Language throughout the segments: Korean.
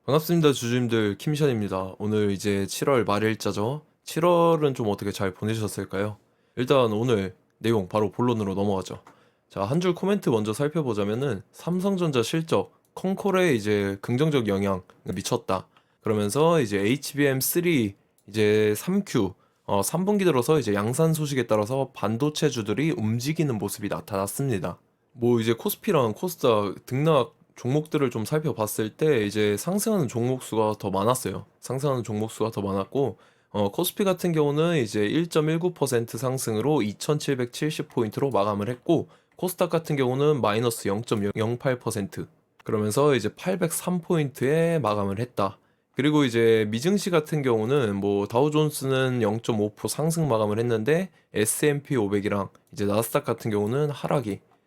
반갑습니다, 주주님들. 킴션입니다. 오늘 이제 7월 말일자죠. 7월은 좀 어떻게 잘 보내셨을까요? 일단 오늘 내용 바로 본론으로 넘어가죠. 자, 한 줄 코멘트 먼저 살펴보자면은 삼성전자 실적 콩콜에 이제 긍정적 영향 미쳤다. 그러면서 이제 HBM3 이제 3Q 3분기 들어서 이제 양산 소식에 따라서 반도체주들이 움직이는 모습이 나타났습니다. 뭐 이제 코스피랑 코스닥 등락 종목들을 좀 살펴봤을 때 이제 상승하는 종목 수가 더 많았어요. 상승하는 종목 수가 더 많았고 코스피 같은 경우는 이제 1.19% 상승으로 2770포인트로 마감을 했고 코스닥 같은 경우는 마이너스 0.08% 그러면서 이제 803포인트에 마감을 했다. 그리고 이제 미증시 같은 경우는 뭐 다우존스는 0.5% 상승 마감을 했는데 S&P 500이랑 이제 나스닥 같은 경우는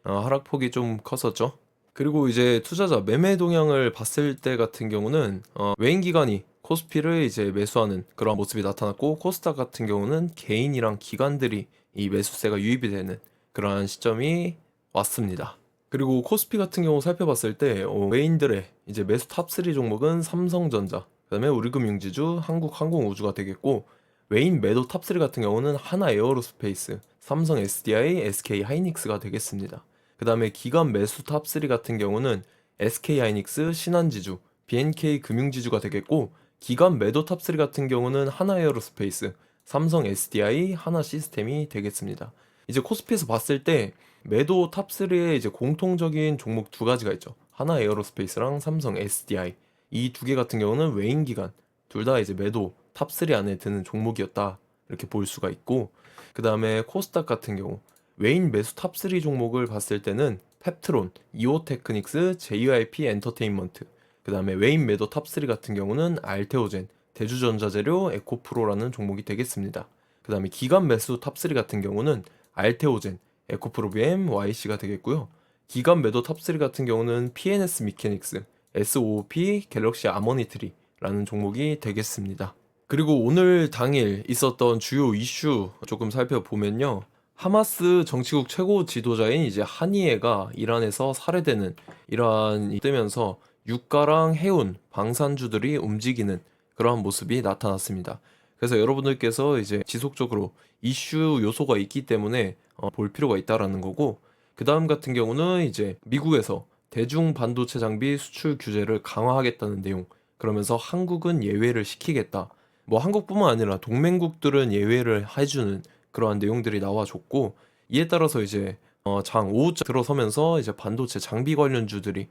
하락폭이 좀 컸었죠. 그리고 이제 투자자 매매 동향을 봤을 때 같은 경우는 외인 기관이 코스피를 이제 매수하는 그런 모습이 나타났고 코스닥 같은 경우는 개인이랑 기관들이 이 매수세가 유입이 되는 그러한 시점이 왔습니다. 그리고 코스피 같은 경우 살펴봤을 때 외인들의 이제 매수 탑3 종목은 삼성전자, 그다음에 우리금융지주, 한국항공우주가 되겠고 외인 매도 탑3 같은 경우는 하나 에어로스페이스, 삼성 SDI, SK 하이닉스가 되겠습니다. 그 다음에 기관 매수 탑3 같은 경우는 SK하이닉스, 신한지주, BNK 금융지주가 되겠고 기관 매도 탑3 같은 경우는 하나에어로스페이스, 삼성 SDI, 하나시스템이 되겠습니다. 이제 코스피에서 봤을 때 매도 탑3에 이제 공통적인 종목 두 가지가 있죠. 하나에어로스페이스랑 삼성 SDI. 이 두 개 같은 경우는 외인 기관 둘 다 이제 매도 탑3 안에 드는 종목이었다. 이렇게 볼 수가 있고 그 다음에 코스닥 같은 경우 외인 매수 탑3 종목을 봤을 때는 펩트론, 이오테크닉스, JYP 엔터테인먼트, 그 다음에 외인 매도 탑3 같은 경우는 알테오젠, 대주전자재료, 에코프로라는 종목이 되겠습니다. 그 다음에 기관 매수 탑3 같은 경우는 알테오젠, 에코프로비엠, YC가 되겠고요. 기관 매도 탑3 같은 경우는 PNS 미케닉스, SOOP, 갤럭시 아머니트리라는 종목이 되겠습니다. 그리고 오늘 당일 있었던 주요 이슈 조금 살펴보면요. 하마스 정치국 최고 지도자인 이제 하니에가 이란에서 살해되는 이란이 뜨면서 유가랑 해운, 방산주들이 움직이는 그러한 모습이 나타났습니다. 그래서 여러분들께서 이제 지속적으로 이슈 요소가 있기 때문에 볼 필요가 있다라는 거고, 그 다음 같은 경우는 이제 미국에서 대중 반도체 장비 수출 규제를 강화하겠다는 내용, 그러면서 한국은 예외를 시키겠다. 뭐 한국뿐만 아니라 동맹국들은 예외를 해주는 그러한 내용들이 나와줬고 이에 따라서 이제 장 5자 들어서면서 이제 반도체 장비 관련주들이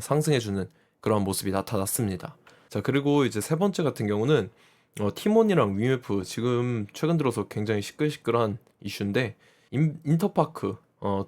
상승해주는 그러한 모습이 나타났습니다. 자, 그리고 이제 세 번째 같은 경우는 티몬이랑 위메프 지금 최근 들어서 굉장히 시끌시끌한 이슈인데 인터파크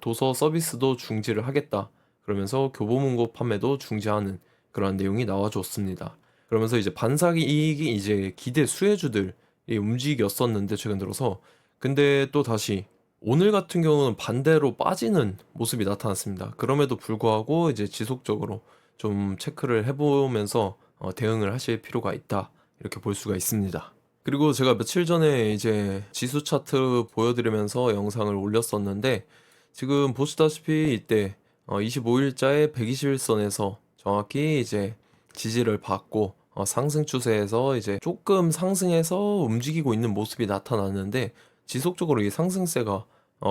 도서 서비스도 중지를 하겠다. 그러면서 교보문고 판매도 중지하는 그러한 내용이 나와줬습니다. 그러면서 이제 반사기 이익이 이제 기대 수혜주들이 움직였었는데 최근 들어서 근데 또 다시 오늘 같은 경우는 반대로 빠지는 모습이 나타났습니다. 그럼에도 불구하고 이제 지속적으로 좀 체크를 해보면서 대응을 하실 필요가 있다. 이렇게 볼 수가 있습니다. 그리고 제가 며칠 전에 이제 지수 차트 보여드리면서 영상을 올렸었는데 지금 보시다시피 이때 25일자의 121선에서 정확히 이제 지지를 받고 상승 추세에서 이제 조금 상승해서 움직이고 있는 모습이 나타났는데 지속적으로 이 상승세가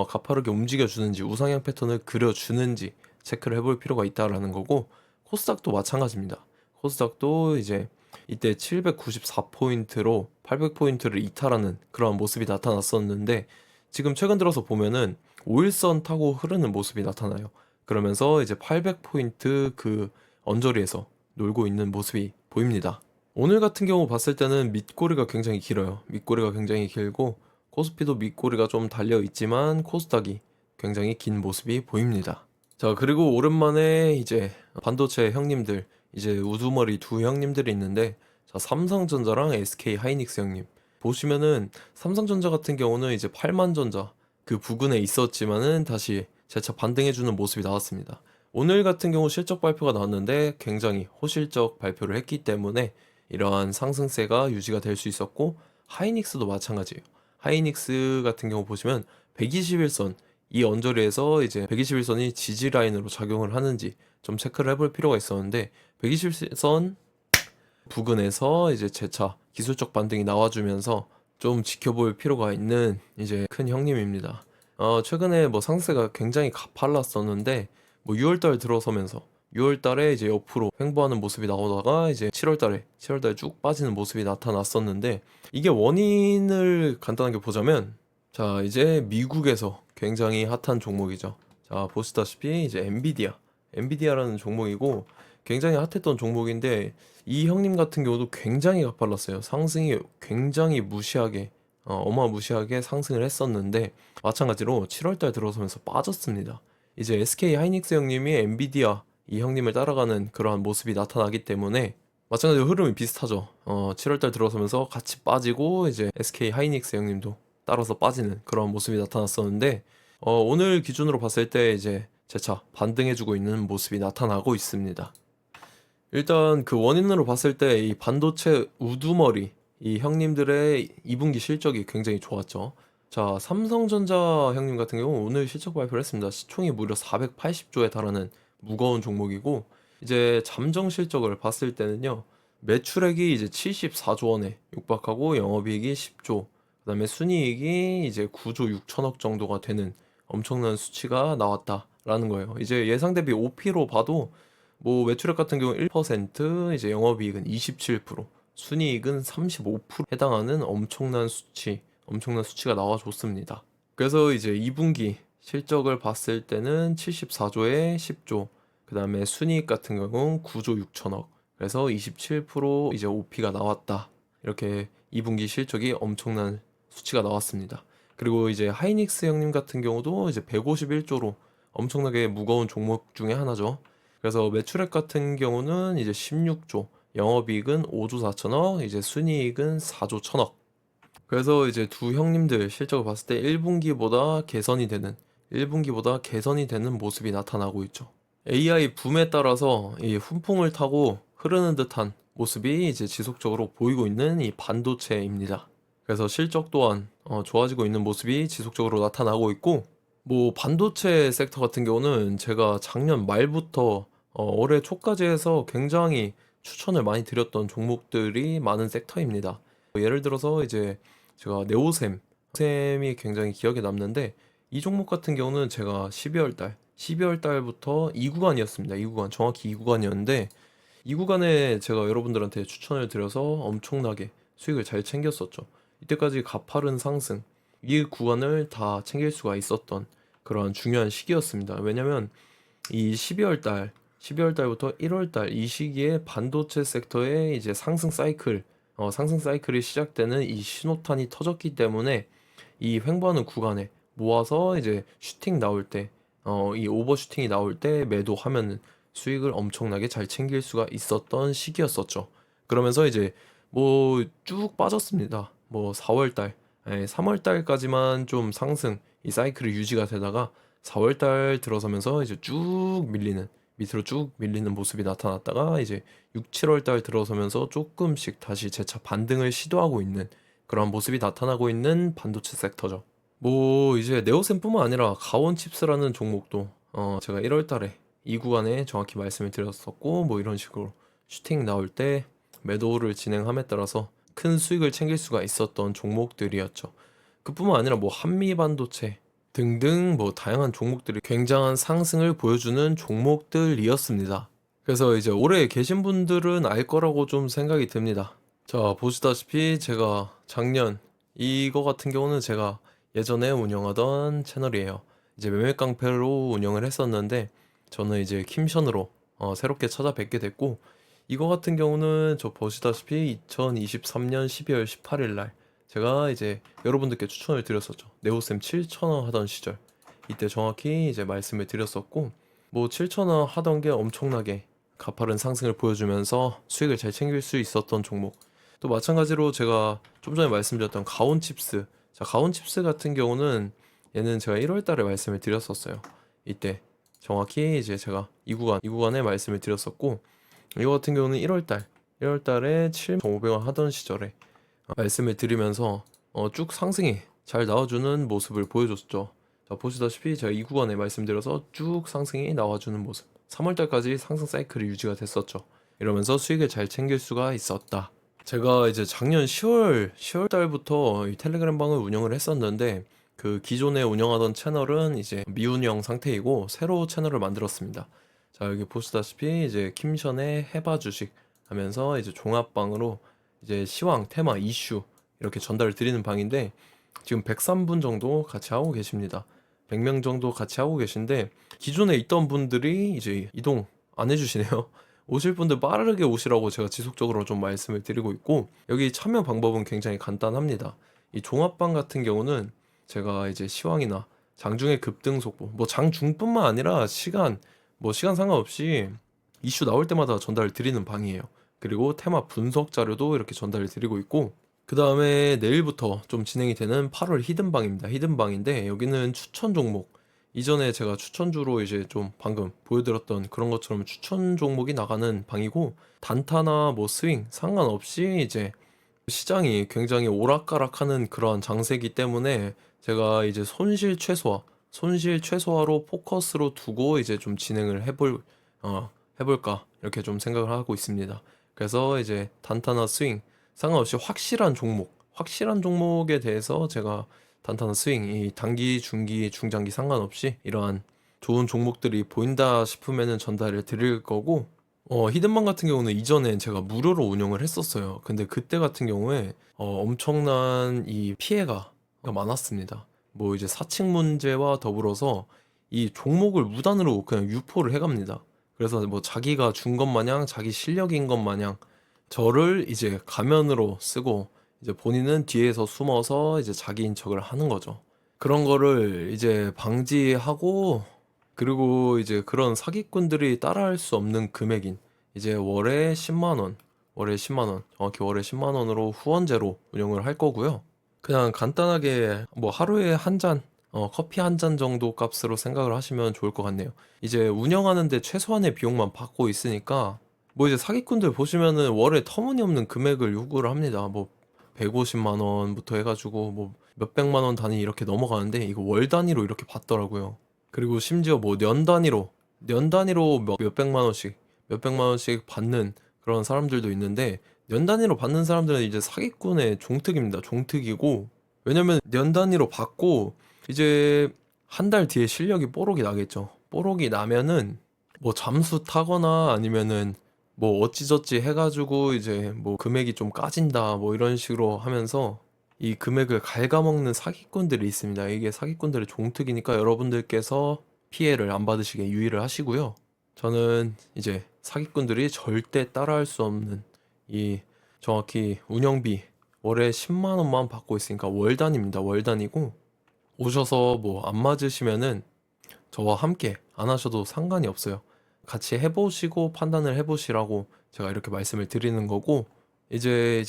가파르게 움직여주는지 우상향 패턴을 그려주는지 체크를 해볼 필요가 있다라는 거고 코스닥도 마찬가지입니다. 코스닥도 이제 이때 794포인트로 800포인트를 이탈하는 그런 모습이 나타났었는데 지금 최근 들어서 보면은 5일선 타고 흐르는 모습이 나타나요. 그러면서 이제 800포인트 그 언저리에서 놀고 있는 모습이 보입니다. 오늘 같은 경우 봤을 때는 밑꼬리가 굉장히 길어요. 밑꼬리가 굉장히 길고 코스피도 밑꼬리가 좀 달려 있지만 코스닥이 굉장히 긴 모습이 보입니다. 자, 그리고 오랜만에 이제 반도체 형님들 이제 우두머리 두 형님들이 있는데 자, 삼성전자랑 SK 하이닉스 형님 보시면은 삼성전자 같은 경우는 이제 8만전자 그 부근에 있었지만은 다시 재차 반등해주는 모습이 나왔습니다. 오늘 같은 경우 실적 발표가 나왔는데 굉장히 호실적 발표를 했기 때문에 이러한 상승세가 유지가 될 수 있었고 하이닉스도 마찬가지예요. 하이닉스 같은 경우 보시면 121선 이 언저리에서 이제 121선이 지지 라인으로 작용을 하는지 좀 체크를 해볼 필요가 있었는데 121선 부근에서 이제 재차 기술적 반등이 나와주면서 좀 지켜볼 필요가 있는 이제 큰 형님입니다. 최근에 뭐 상세가 굉장히 가팔랐었는데 뭐 6월달 들어서면서 6월달에 이제 옆으로 횡보하는 모습이 나오다가 이제 7월달에 쭉 빠지는 모습이 나타났었는데, 이게 원인을 간단하게 보자면, 자 이제 미국에서 굉장히 핫한 종목이죠. 자 보시다시피 이제 엔비디아라는 종목이고 굉장히 핫했던 종목인데, 이 형님 같은 경우도 굉장히 가팔랐어요. 상승이 굉장히 무시하게 어마무시하게 상승을 했었는데, 마찬가지로 7월달 들어서면서 빠졌습니다. 이제 SK 하이닉스 형님이 엔비디아 이 형님을 따라가는 그러한 모습이 나타나기 때문에 마찬가지로 흐름이 비슷하죠. 7월달 들어서면서 같이 빠지고 이제 SK 하이닉스 형님도 따라서 빠지는 그런 모습이 나타났었는데, 오늘 기준으로 봤을 때 이제 재차 반등해주고 있는 모습이 나타나고 있습니다. 일단 그 원인으로 봤을 때 이 반도체 우두머리 이 형님들의 2분기 실적이 굉장히 좋았죠. 자, 삼성전자 형님 같은 경우 오늘 실적 발표를 했습니다. 시총이 무려 480조에 달하는 무거운 종목이고, 이제 잠정 실적을 봤을 때는요, 매출액이 이제 74조 원에 육박하고 영업이익이 10조, 그다음에 순이익이 이제 9조 6천억 정도가 되는 엄청난 수치가 나왔다라는 거예요. 이제 예상 대비 OP로 봐도 뭐 매출액 같은 경우 1%, 이제 영업이익은 27%, 순이익은 35% 해당하는 엄청난 수치가 나와줬습니다. 그래서 이제 2분기 실적을 봤을 때는 74조에 10조, 그 다음에 순이익 같은 경우는 9조 6천억, 그래서 27% 이제 OP가 나왔다. 이렇게 2분기 실적이 엄청난 수치가 나왔습니다. 그리고 이제 하이닉스 형님 같은 경우도 이제 151조로 엄청나게 무거운 종목 중에 하나죠. 그래서 매출액 같은 경우는 이제 16조, 영업이익은 5조 4천억, 이제 순이익은 4조 1천억. 그래서 이제 두 형님들 실적을 봤을 때 1분기보다 개선이 되는 모습이 나타나고 있죠. AI 붐에 따라서 이 훈풍을 타고 흐르는 듯한 모습이 이제 지속적으로 보이고 있는 이 반도체입니다. 그래서 실적 또한 좋아지고 있는 모습이 지속적으로 나타나고 있고, 뭐 반도체 섹터 같은 경우는 제가 작년 말부터 올해 초까지 해서 굉장히 추천을 많이 드렸던 종목들이 많은 섹터입니다. 예를 들어서 이제 제가 네오셈이 굉장히 기억에 남는데, 이 종목 같은 경우는 제가 12월 달부터 2구간이었습니다. 2구간, 정확히 2구간이었는데, 2구간에 제가 여러분들한테 추천을 드려서 엄청나게 수익을 잘 챙겼었죠. 이때까지 가파른 상승, 이 구간을 다 챙길 수가 있었던 그런 중요한 시기였습니다. 왜냐면 이 12월 달부터 1월 달 이 시기에 반도체 섹터의 이제 상승 사이클이 시작되는 이 신호탄이 터졌기 때문에 이 횡보하는 구간에 모아서 이제 슈팅 나올 때, 이 오버슈팅이 나올 때 매도하면은 수익을 엄청나게 잘 챙길 수가 있었던 시기였었죠. 그러면서 이제 뭐 쭉 빠졌습니다. 뭐 3월 달까지만 좀 상승, 이 사이클이 유지가 되다가 4월 달 들어서면서 이제 밑으로 쭉 밀리는 모습이 나타났다가 이제 6, 7월 달 들어서면서 조금씩 다시 재차 반등을 시도하고 있는 그런 모습이 나타나고 있는 반도체 섹터죠. 뭐 이제 네오셈뿐만 아니라 가온칩스라는 종목도 제가 1월 달에 이 구간에 정확히 말씀을 드렸었고, 뭐 이런 식으로 슈팅 나올 때 매도를 진행함에 따라서 큰 수익을 챙길 수가 있었던 종목들이었죠. 그뿐만 아니라 뭐 한미 반도체 등등 뭐 다양한 종목들이 굉장한 상승을 보여주는 종목들이었습니다. 그래서 이제 올해 계신 분들은 알 거라고 좀 생각이 듭니다. 자, 보시다시피 제가 작년 이거 같은 경우는 제가 예전에 운영하던 채널이에요. 이제 매매 깡패로 운영을 했었는데, 저는 이제 킴션으로 새롭게 찾아뵙게 됐고, 이거 같은 경우는 저 보시다시피 2023년 12월 18일 날 제가 이제 여러분들께 추천을 드렸었죠. 네오셈 7,000원 하던 시절, 이때 정확히 이제 말씀을 드렸었고, 뭐 7,000원 하던 게 엄청나게 가파른 상승을 보여주면서 수익을 잘 챙길 수 있었던 종목. 또 마찬가지로 제가 좀 전에 말씀드렸던 가온칩스, 자 가온칩스 같은 경우는 얘는 제가 1월 달에 말씀을 드렸었어요. 이때 정확히 이제 제가 이 구간에 말씀을 드렸었고, 이거 같은 경우는 1월 달에 7,500원 하던 시절에 말씀을 드리면서 쭉 상승이 잘 나와주는 모습을 보여줬죠. 자, 보시다시피 제가 이 구간에 말씀드려서 쭉 상승이 나와주는 모습, 3월 달까지 상승 사이클이 유지가 됐었죠. 이러면서 수익을 잘 챙길 수가 있었다. 제가 이제 작년 10월 달부터 이 텔레그램 방을 운영을 했었는데 그 기존에 운영하던 채널은 이제 미운영 상태이고 새로 채널을 만들었습니다. 자, 여기 보시다시피 이제 킴션의 해봐 주식 하면서 이제 종합방으로 이제 시황, 테마, 이슈 이렇게 전달을 드리는 방인데 지금 103분 정도 같이 하고 계십니다. 100명 정도 같이 하고 계신데 기존에 있던 분들이 이제 이동 안 해주시네요. 오실 분들 빠르게 오시라고 제가 지속적으로 좀 말씀을 드리고 있고, 여기 참여 방법은 굉장히 간단합니다. 이 종합방 같은 경우는 제가 이제 시황이나 장중의 급등 속보, 뭐 장중뿐만 아니라 시간, 뭐 시간 상관없이 이슈 나올 때마다 전달을 드리는 방이에요. 그리고 테마 분석 자료도 이렇게 전달을 드리고 있고, 그 다음에 내일부터 좀 진행이 되는 8월 히든방입니다. 히든방인데 여기는 추천 종목, 이전에 제가 추천주로 이제 좀 방금 보여드렸던 그런 것처럼 추천 종목이 나가는 방이고, 단타나 뭐 스윙 상관없이 이제 시장이 굉장히 오락가락하는 그러한 장세기 때문에 제가 이제 손실 최소화로 포커스로 두고 이제 좀 진행을 해볼까 이렇게 좀 생각을 하고 있습니다. 그래서 이제 단타나 스윙 상관없이 확실한 종목에 대해서 제가 단타나 스윙, 이 단기, 중기, 중장기 상관없이 이러한 좋은 종목들이 보인다 싶으면은 전달을 드릴 거고, 히든방 같은 경우는 이전에 제가 무료로 운영을 했었어요. 근데 그때 같은 경우에 엄청난 이 피해가 많았습니다. 뭐 이제 사칭 문제와 더불어서 이 종목을 무단으로 그냥 유포를 해갑니다. 그래서 뭐 자기가 준 것 마냥 자기 실력인 것 마냥 저를 이제 가면으로 쓰고 이제 본인은 뒤에서 숨어서 이제 자기인 척을 하는 거죠. 그런 거를 이제 방지하고, 그리고 이제 그런 사기꾼들이 따라할 수 없는 금액인 이제 월에 10만 원, 정확히 월에 10만 원으로 후원제로 운영을 할 거고요. 그냥 간단하게 뭐 하루에 한 잔, 커피 한 잔 정도 값으로 생각을 하시면 좋을 것 같네요. 이제 운영하는데 최소한의 비용만 받고 있으니까, 뭐 이제 사기꾼들 보시면은 월에 터무니없는 금액을 요구를 합니다. 뭐 150만 원부터 해가지고 뭐 몇백만 원 단위 이렇게 넘어가는데 이거 월 단위로 이렇게 받더라고요. 그리고 심지어 뭐 년 단위로 몇백만 원씩 받는 그런 사람들도 있는데, 년 단위로 받는 사람들은 이제 사기꾼의 종특입니다. 종특이고, 왜냐면 년 단위로 받고 이제 한 달 뒤에 실력이 뽀록이 나겠죠. 뽀록이 나면은 뭐 잠수 타거나 아니면은 뭐 어찌저찌 해가지고 이제 뭐 금액이 좀 까진다 뭐 이런 식으로 하면서 이 금액을 갉아먹는 사기꾼들이 있습니다. 이게 사기꾼들의 종특이니까 여러분들께서 피해를 안 받으시게 유의를 하시고요. 저는 이제 사기꾼들이 절대 따라할 수 없는 이 정확히 운영비 월에 10만 원만 받고 있으니까 월 단위입니다. 월 단위고, 오셔서 뭐 안 맞으시면은 저와 함께 안 하셔도 상관이 없어요. 같이 해보시고 판단을 해보시라고 제가 이렇게 말씀을 드리는 거고, 이제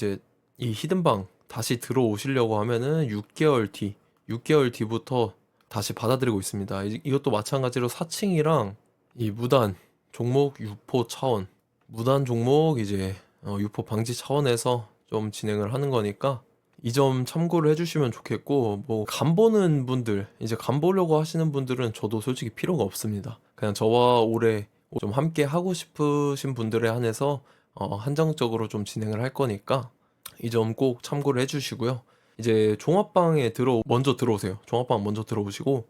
이 히든방 다시 들어오시려고 하면은 6개월 뒤부터 다시 받아들이고 있습니다. 이것도 마찬가지로 사칭이랑 이 무단 종목 유포 차원, 무단 종목 이제 유포 방지 차원에서 좀 진행을 하는 거니까 이 점 참고를 해주시면 좋겠고, 뭐 간 보는 분들, 이제 간 보려고 하시는 분들은 저도 솔직히 필요가 없습니다. 그냥 저와 올해 좀 함께 하고 싶으신 분들에 한해서 한정적으로 좀 진행을 할 거니까 이 점 꼭 참고를 해주시고요. 이제 종합방에 먼저 들어오세요. 종합방 먼저 들어오시고,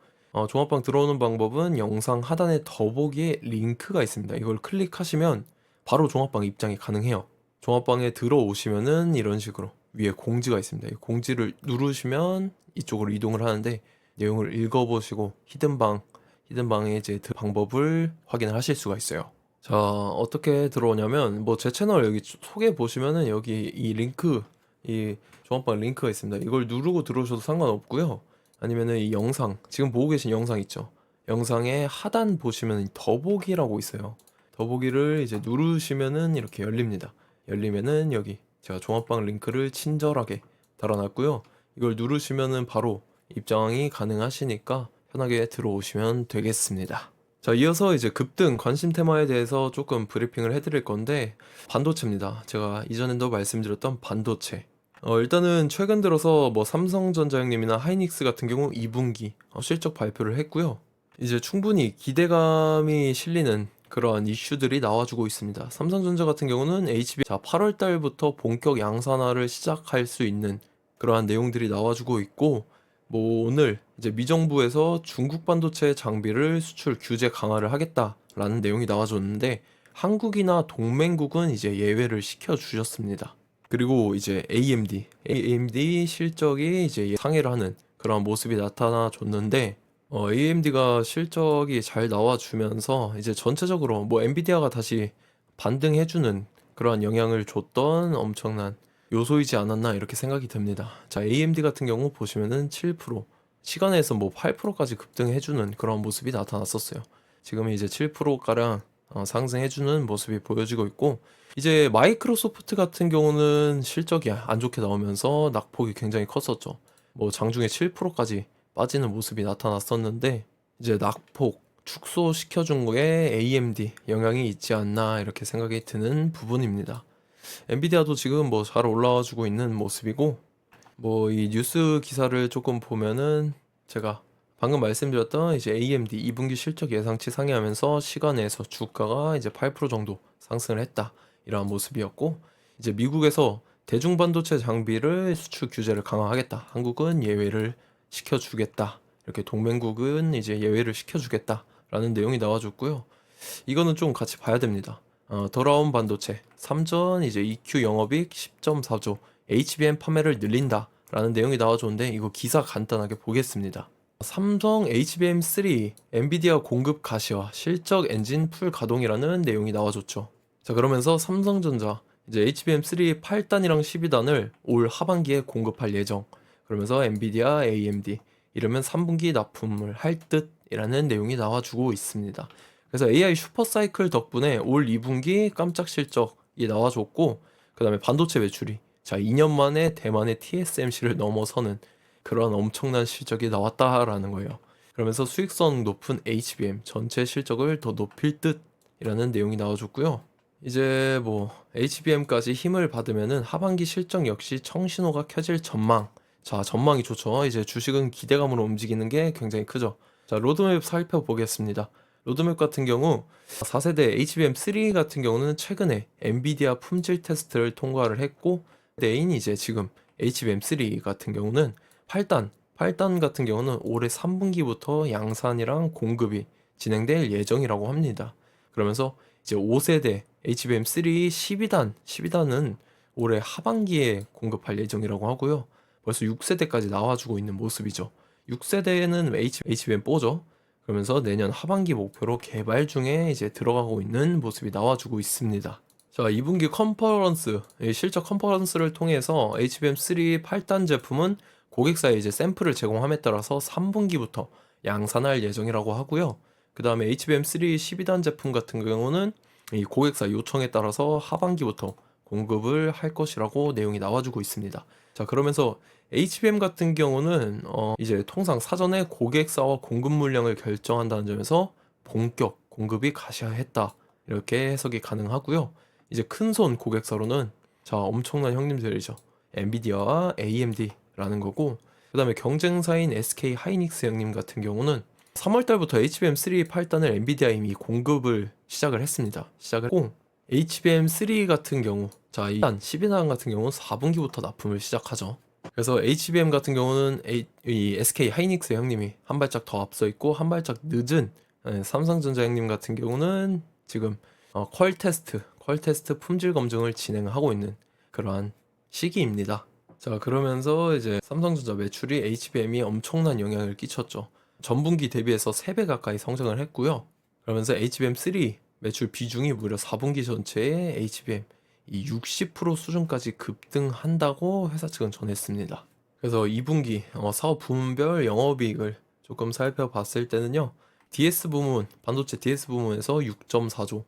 종합방 들어오는 방법은 영상 하단에 더보기에 링크가 있습니다. 이걸 클릭하시면 바로 종합방 입장이 가능해요. 종합방에 들어오시면은 이런 식으로 위에 공지가 있습니다. 이 공지를 누르시면 이쪽으로 이동을 하는데, 내용을 읽어보시고 히든방에 이제 방법을 확인을 하실 수가 있어요. 자, 어떻게 들어오냐면 뭐 제 채널 여기 소개 보시면은 여기 이 종합방 링크가 있습니다. 이걸 누르고 들어오셔도 상관없고요. 아니면은 이 영상, 지금 보고 계신 영상 있죠? 영상의 하단 보시면 더보기라고 있어요. 더보기를 이제 누르시면은 이렇게 열립니다. 열리면은 여기 제가 종합방 링크를 친절하게 달아놨고요. 이걸 누르시면은 바로 입장이 가능하시니까 편하게 들어오시면 되겠습니다. 자, 이어서 이제 급등 관심 테마에 대해서 조금 브리핑을 해드릴 건데, 반도체입니다. 제가 이전에도 말씀드렸던 반도체. 일단은 최근 들어서 뭐 삼성전자 형님이나 하이닉스 같은 경우 2분기 실적 발표를 했고요. 이제 충분히 기대감이 실리는 그러한 이슈들이 나와주고 있습니다. 삼성전자 같은 경우는 HBM 8월 달부터 본격 양산화를 시작할 수 있는 그러한 내용들이 나와주고 있고, 뭐 오늘 이제 미정부에서 중국 반도체 장비를 수출 규제 강화를 하겠다라는 내용이 나와줬는데, 한국이나 동맹국은 이제 예외를 시켜주셨습니다. 그리고 이제 AMD 실적이 이제 상회를 하는 그런 모습이 나타나줬는데, AMD가 실적이 잘 나와주면서 이제 전체적으로 뭐 엔비디아가 다시 반등해주는 그러한 영향을 줬던 엄청난 요소이지 않았나 이렇게 생각이 듭니다. 자, AMD 같은 경우 보시면은 7%, 시간에서 뭐 8%까지 급등해주는 그런 모습이 나타났었어요. 지금 이제 7%가량 상승해주는 모습이 보여지고 있고, 이제 마이크로소프트 같은 경우는 실적이 안 좋게 나오면서 낙폭이 굉장히 컸었죠. 뭐 장중에 7%까지 빠지는 모습이 나타났었는데, 이제 낙폭 축소시켜준 거에 AMD 영향이 있지 않나 이렇게 생각이 드는 부분입니다. 엔비디아도 지금 뭐 잘 올라와주고 있는 모습이고, 뭐 이 뉴스 기사를 조금 보면은 제가 방금 말씀드렸던 이제 AMD 2분기 실적 예상치 상회하면서 시간에서 주가가 이제 8% 정도 상승을 했다, 이러한 모습이었고, 이제 미국에서 대중반도체 장비를 수출 규제를 강화하겠다, 한국은 예외를 시켜주겠다, 이렇게 동맹국은 이제 예외를 시켜주겠다라는 내용이 나와줬고요. 이거는 좀 같이 봐야 됩니다. 돌아온 반도체 3전 이제 EQ 영업이익 10.4조, HBM 판매를 늘린다라는 내용이 나와줬는데, 이거 기사 간단하게 보겠습니다. 삼성 HBM3 엔비디아 공급 가시화 실적 엔진 풀 가동이라는 내용이 나와줬죠. 자, 그러면서 삼성전자 이제 HBM3 8단이랑 12단을 올 하반기에 공급할 예정. 그러면서 엔비디아, AMD 이러면 3분기 납품을 할 듯이라는 내용이 나와주고 있습니다. 그래서 AI 슈퍼사이클 덕분에 올 2분기 깜짝 실적이 나와줬고, 그 다음에 반도체 매출이 2년 만에 대만의 TSMC를 넘어서는 그런 엄청난 실적이 나왔다라는 거예요. 그러면서 수익성 높은 HBM 전체 실적을 더 높일 듯이라는 내용이 나와줬고요. 이제 뭐 HBM까지 힘을 받으면은 하반기 실적 역시 청신호가 켜질 전망. 자, 전망이 좋죠. 이제 주식은 기대감으로 움직이는 게 굉장히 크죠. 자, 로드맵 살펴보겠습니다. 로드맵 같은 경우 4세대 HBM3 같은 경우는 최근에 엔비디아 품질 테스트를 통과를 했고, 내인 이제 지금 HBM3 같은 경우는 8단 같은 경우는 올해 3분기부터 양산이랑 공급이 진행될 예정이라고 합니다. 그러면서 이제 5세대 HBM3 12단은 올해 하반기에 공급할 예정이라고 하고요. 벌써 6세대까지 나와주고 있는 모습이죠. 6세대는 HBM4죠. 그러면서 내년 하반기 목표로 개발 중에 이제 들어가고 있는 모습이 나와주고 있습니다. 자, 2분기 컨퍼런스, 실적 컨퍼런스를 통해서 HBM3 8단 제품은 고객사에 이제 샘플을 제공함에 따라서 3분기부터 양산할 예정이라고 하고요. 그 다음에 HBM3 12단 제품 같은 경우는 이 고객사 요청에 따라서 하반기부터 공급을 할 것이라고 내용이 나와주고 있습니다. 자, 그러면서 HBM 같은 경우는 이제 통상 사전에 고객사와 공급 물량을 결정한다는 점에서 본격 공급이 가시화했다, 이렇게 해석이 가능하고요. 이제 큰손 고객사로는 엄청난 형님들이죠. 엔비디아와 AMD라는 거고, 그 다음에 경쟁사인 SK 하이닉스 형님 같은 경우는 3월 달부터 HBM3 8단을 엔비디아 이미 공급을 시작을 했습니다. 시작을 했고, HBM3 같은 경우, 이 12단 같은 경우는 4분기부터 납품을 시작하죠. 그래서 HBM 같은 경우는 이 SK 하이닉스 형님이 한 발짝 더 앞서 있고, 한 발짝 늦은 삼성전자 형님 같은 경우는 지금 퀄 테스트 품질 검증을 진행하고 있는 그러한 시기입니다. 자, 그러면서 이제 삼성전자 매출이 HBM이 엄청난 영향을 끼쳤죠. 전분기 대비해서 3배 가까이 성장을 했고요. 그러면서 HBM3 매출 비중이 무려 4분기 전체의 HBM 이 60% 수준까지 급등한다고 회사 측은 전했습니다. 그래서 2분기 사업 부문별 영업이익을 조금 살펴봤을 때는요. DS 부문, 반도체 DS 부문에서 6.4조,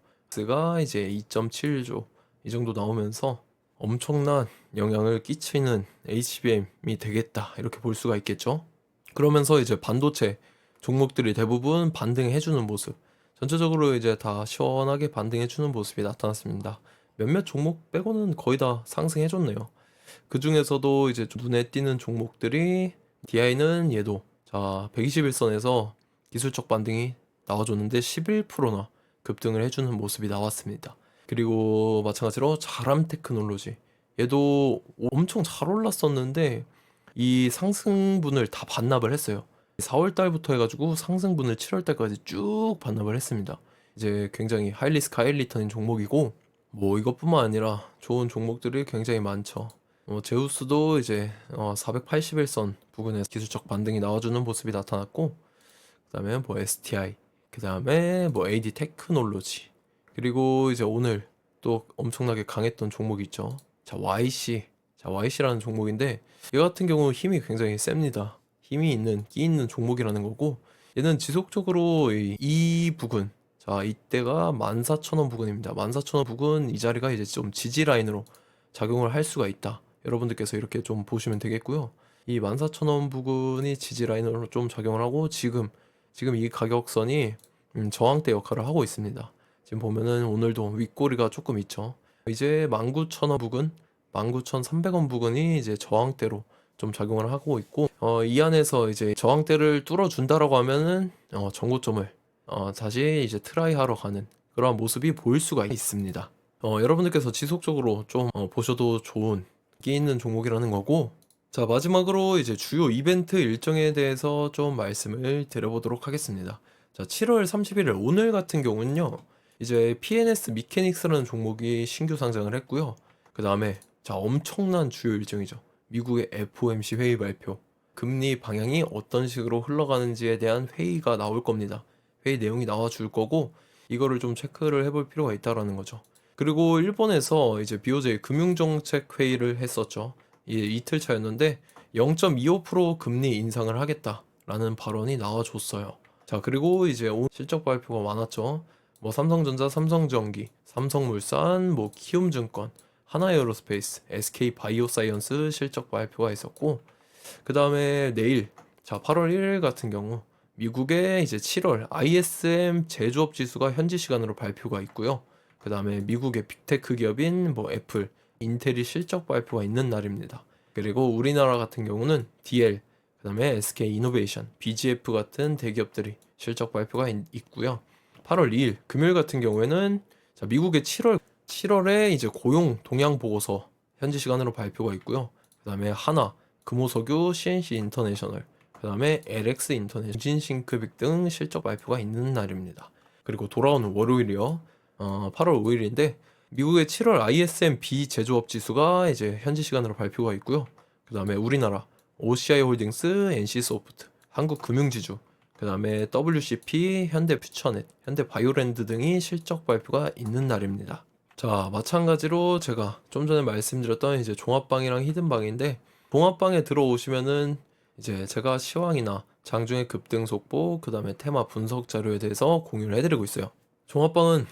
가 이제 2.7조 이 정도 나오면서 엄청난 영향을 끼치는 HBM이 되겠다, 이렇게 볼 수가 있겠죠. 그러면서 이제 반도체 종목들이 대부분 반등해주는 모습, 전체적으로 이제 다 시원하게 반등해주는 모습이 나타났습니다. 몇몇 종목 빼고는 거의 다 상승해줬네요. 그 중에서도 이제 좀 눈에 띄는 종목들이 DI는 얘도 121선에서 기술적 반등이 나와줬는데 11%나, 급등을 해주는 모습이 나왔습니다. 그리고 마찬가지로 자람 테크놀로지, 얘도 엄청 잘 올랐었는데 이 상승분을 다 반납을 했어요. 4월 달부터 해가지고 상승분을 7월 달까지 쭉 반납을 했습니다. 이제 굉장히 하이리스크 하이리턴인 종목이고, 뭐 이것뿐만 아니라 좋은 종목들이 굉장히 많죠. 제우스도 이제 481선 부근에서 기술적 반등이 나와주는 모습이 나타났고, 그 다음에 뭐 STI, 그 다음에 뭐 AD 테크놀로지, 그리고 이제 오늘 또 엄청나게 강했던 종목이 있죠. 자, YC라는 종목인데, 얘 같은 경우 힘이 굉장히 셉니다. 힘이 있는, 끼 있는 종목이라는 거고, 얘는 지속적으로 이 부근, 자, 이때가 14,000원 부근입니다. 14,000원 부근, 이 자리가 이제 좀 지지 라인으로 작용을 할 수가 있다. 여러분들께서 이렇게 좀 보시면 되겠고요. 이 14,000원 부근이 지지 라인으로 좀 작용을 하고, 지금 이 가격선이 저항대 역할을 하고 있습니다. 지금 보면은 오늘도 윗꼬리가 조금 있죠. 이제 19,000원 부근, 19,300원 부근이 이제 저항대로 좀 작용을 하고 있고, 이 안에서 이제 저항대를 뚫어준다라고 하면은 전고점을 다시 이제 트라이 하러 가는 그러한 모습이 보일 수가 있습니다. 여러분들께서 지속적으로 좀 보셔도 좋은 끼 있는 종목이라는 거고, 자, 마지막으로 이제 주요 이벤트 일정에 대해서 좀 말씀을 드려보도록 하겠습니다. 자, 7월 31일 오늘 같은 경우는요, 이제 PNS 미케닉스라는 종목이 신규 상장을 했고요. 그 다음에 자, 엄청난 주요 일정이죠. 미국의 FOMC 회의 발표, 금리 방향이 어떤 식으로 흘러가는지에 대한 회의가 나올 겁니다. 회의 내용이 나와 줄 거고, 이거를 좀 체크를 해볼 필요가 있다라는 거죠. 그리고 일본에서 이제 BOJ 금융정책 회의를 했었죠. 이틀 차였는데 0.25% 금리 인상을 하겠다라는 발언이 나와줬어요. 자, 그리고 이제 오늘 실적 발표가 많았죠. 뭐 삼성전자, 삼성전기, 삼성물산, 뭐 키움증권, 하나에어로스페이스, SK바이오사이언스 실적 발표가 있었고, 그 다음에 내일, 자, 8월 1일 같은 경우 미국의 이제 7월 ISM 제조업 지수가 현지 시간으로 발표가 있고요. 그 다음에 미국의 빅테크 기업인 뭐 애플, 인텔이 실적 발표가 있는 날입니다. 그리고 우리나라 같은 경우는 DL, 그 다음에 SK이노베이션, BGF 같은 대기업들이 실적 발표가 있고요. 8월 2일 금요일 같은 경우에는 자, 미국의 7월에 이제 고용 동향 보고서 현지 시간으로 발표가 있고요. 그 다음에 하나, 금호석유, CNC 인터내셔널, 그 다음에 LX 인터내셔널, 진싱크빅 등 실적 발표가 있는 날입니다. 그리고 돌아오는 월요일이요. 8월 5일인데 미국의 7월 ISM 비제조업 지수가 이제 현지 시간으로 발표가 있고요. 그 다음에 우리나라 OCI 홀딩스, NC소프트, 한국금융지주, 그 다음에 WCP, 현대퓨처넷, 현대바이오랜드 등이 실적 발표가 있는 날입니다. 자, 마찬가지로 제가 좀 전에 말씀드렸던 이제 종합방이랑 히든방인데, 종합방에 들어오시면은 이제 제가 시황이나 장중의 급등 속보, 그 다음에 테마 분석 자료에 대해서 공유를 해드리고 있어요. 종합방은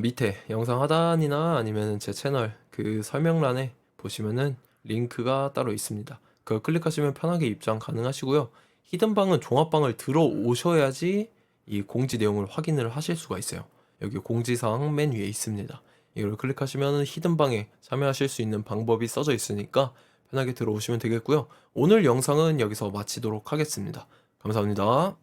밑에 영상 하단이나 아니면 제 채널 그 설명란에 보시면은 링크가 따로 있습니다. 그걸 클릭하시면 편하게 입장 가능하시고요. 히든방은 종합방을 들어오셔야지 이 공지 내용을 확인을 하실 수가 있어요. 여기 공지사항 맨 위에 있습니다. 이걸 클릭하시면 히든방에 참여하실 수 있는 방법이 써져 있으니까 편하게 들어오시면 되겠고요. 오늘 영상은 여기서 마치도록 하겠습니다. 감사합니다.